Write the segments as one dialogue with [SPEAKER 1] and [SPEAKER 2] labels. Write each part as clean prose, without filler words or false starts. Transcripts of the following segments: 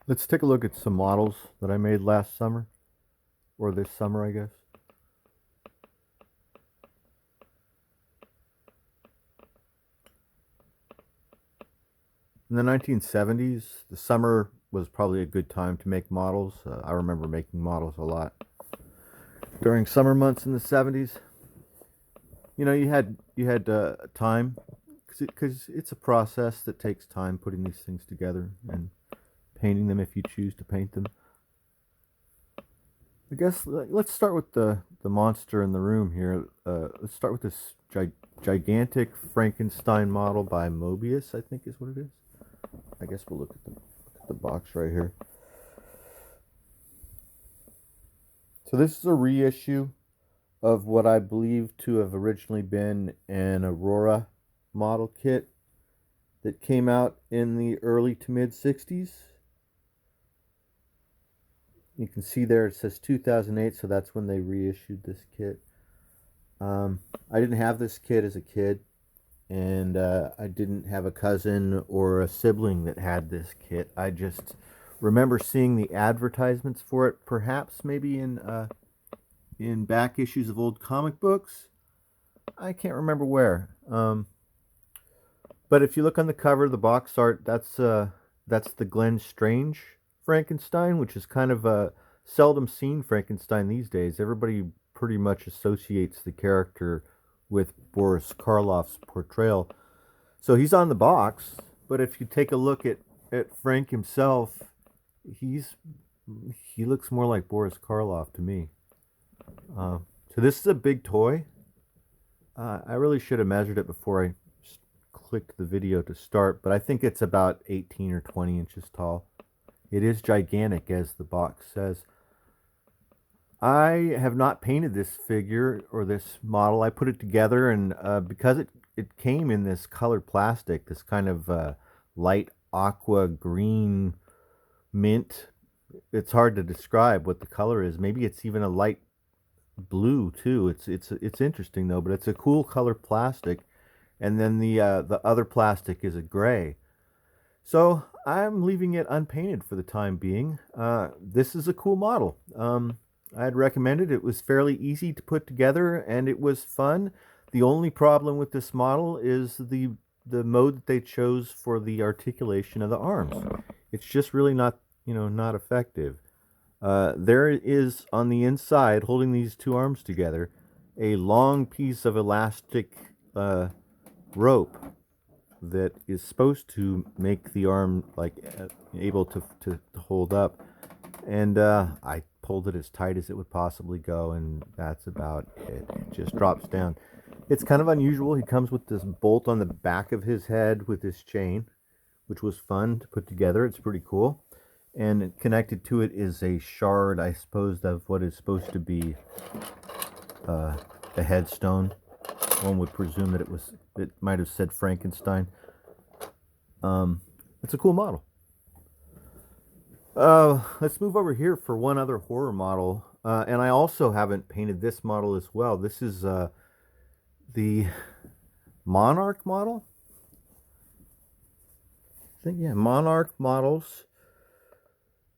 [SPEAKER 1] Let's take a look at some models that I made last summer, or this summer, I guess. In the 1970s, the summer was probably a good time to make models. I remember making models a lot during summer months in the 70s. You know, you had time because it's a process that takes time putting these things together and painting them if you choose to paint them. I guess let's start with the monster in the room here. Let's start with this gigantic Frankenstein model by Mobius, I think is what it is. I guess we'll look at the box right here. So this is a reissue of what I believe to have originally been an Aurora model kit that came out in the early to mid 60s. You can see there it says 2008, so that's when they reissued this kit. I didn't have this kit as a kid, and I didn't have a cousin or a sibling that had this kit. I just remember seeing the advertisements for it, perhaps maybe in back issues of old comic books. I can't remember where. But if you look on the cover, the box art, that's the Glenn Strange Frankenstein, which is kind of a seldom seen Frankenstein these days. Everybody pretty much associates the character with Boris Karloff's portrayal. So he's on the box, but if you take a look at Frank himself, he's he looks more like Boris Karloff to me. So this is a big toy. I really should have measured it before I clicked the video to start, but I think it's about 18 or 20 inches tall. It is gigantic, as the box says. I have not painted this figure or this model. I put it together, and because it came in this colored plastic, this kind of light aqua green mint. It's hard to describe what the color is. Maybe it's even a light blue too. It's interesting though, but it's a cool color plastic, and then the other plastic is a gray. So I'm leaving it unpainted for the time being. This is a cool model. I'd recommend it. It was fairly easy to put together, and it was fun. The only problem with this model is the mode that they chose for the articulation of the arms. It's just really not effective. There is on the inside, holding these two arms together, a long piece of elastic rope that is supposed to make the arm able to hold up. And I pulled it as tight as it would possibly go, and that's about it. It just drops down. It's kind of unusual. He comes with this bolt on the back of his head with this chain, which was fun to put together. It's pretty cool. And connected to it is a shard, I suppose, of what is supposed to be a headstone. One would presume that it might have said Frankenstein. It's a cool model. Let's move over here for one other horror model. And I also haven't painted this model as well. This is the Monarch model. I think, yeah, Monarch models.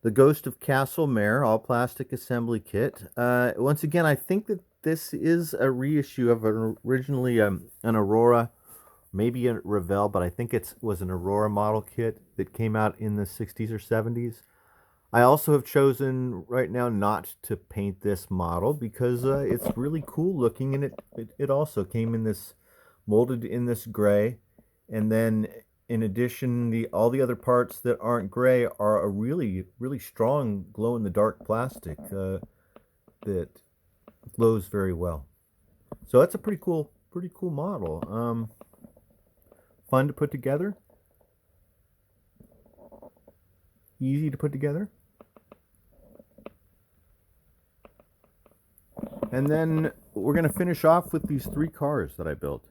[SPEAKER 1] The Ghost of Castle Mare, all plastic assembly kit. Once again, I think that this is a reissue of originally an Aurora, maybe a Revel, but I think it was an Aurora model kit that came out in the 60s or 70s. I also have chosen right now not to paint this model because it's really cool looking, and it also came in this molded in this gray, and then in addition, all the other parts that aren't gray are a really strong glow in the dark plastic that glows very well. So that's a pretty cool model. Fun to put together, easy to put together. And then we're going to finish off with these three cars that I built.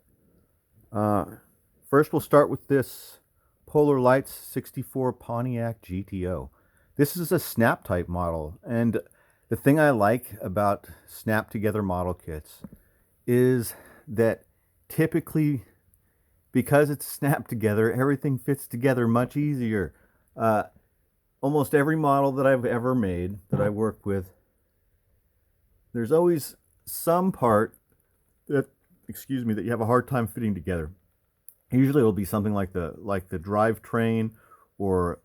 [SPEAKER 1] First, we'll start with this Polar Lights 64 Pontiac GTO. This is a snap type model, and the thing I like about snap together model kits is that typically, because it's snapped together, everything fits together much easier. almost every model that I've ever made that I work with, there's always some part that, excuse me, that you have a hard time fitting together. Usually it'll be something like the drivetrain, or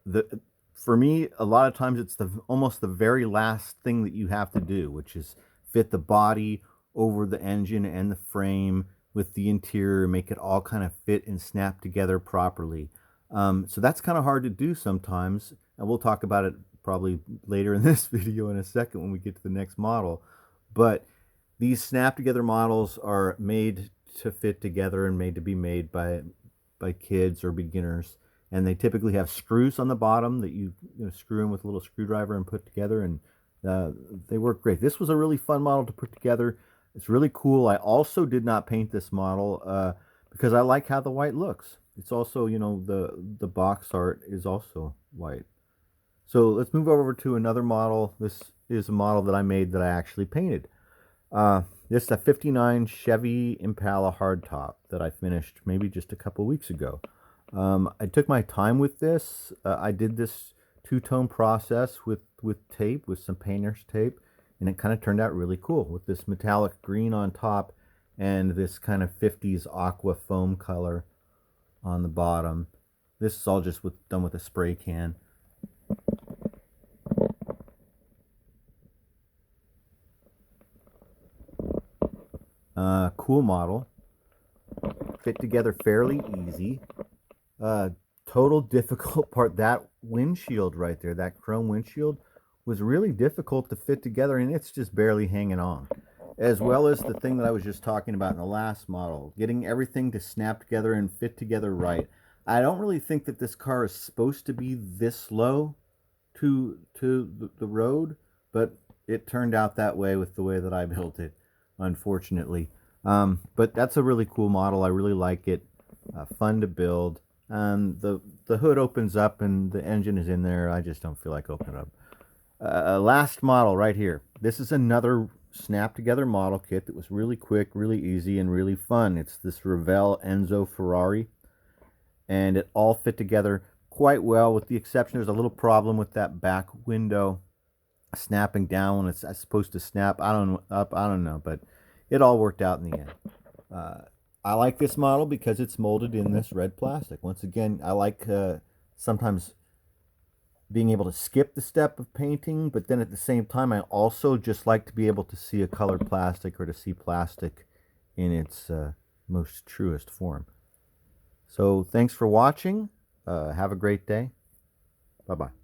[SPEAKER 1] for me a lot of times it's almost the very last thing that you have to do, which is fit the body over the engine and the frame with the interior, make it all kind of fit and snap together properly. So that's kind of hard to do sometimes, and we'll talk about it probably later in this video in a second when we get to the next model. But these snap together models are made to fit together and made to be made by kids or beginners, and they typically have screws on the bottom that you screw in with a little screwdriver and put together, and they work great. This was a really fun model to put together. It's really cool. I also did not paint this model because I like how the white looks. It's also, the box art is also white. So let's move over to another model. This is a model that I made that I actually painted. This is a 59 Chevy Impala Hardtop that I finished maybe just a couple weeks ago. I took my time with this. I did this two-tone process with tape, with some painter's tape, and it kind of turned out really cool with this metallic green on top and this kind of 50s aqua foam color on the bottom. This is all just done with a spray can. Cool model. Fit together fairly easy. Total difficult part, that windshield right there, that chrome windshield, was really difficult to fit together, and it's just barely hanging on. As well as the thing that I was just talking about in the last model, getting everything to snap together and fit together right. I don't really think that this car is supposed to be this low to the road, but it turned out that way with the way that I built it, unfortunately. But that's a really cool model. I really like it. Fun to build. The hood opens up and the engine is in there. I just don't feel like opening it up. Last model right here. This is another snap together model kit that was really quick, really easy, and really fun. It's this Revel Enzo Ferrari, and it all fit together quite well, with the exception there's a little problem with that back window snapping down when it's supposed to snap. I don't know, but it all worked out in the end. I like this model because it's molded in this red plastic. Once again, I like sometimes being able to skip the step of painting, but then at the same time, I also just like to be able to see a colored plastic, or to see plastic in its most truest form. So thanks for watching. Have a great day. Bye-bye.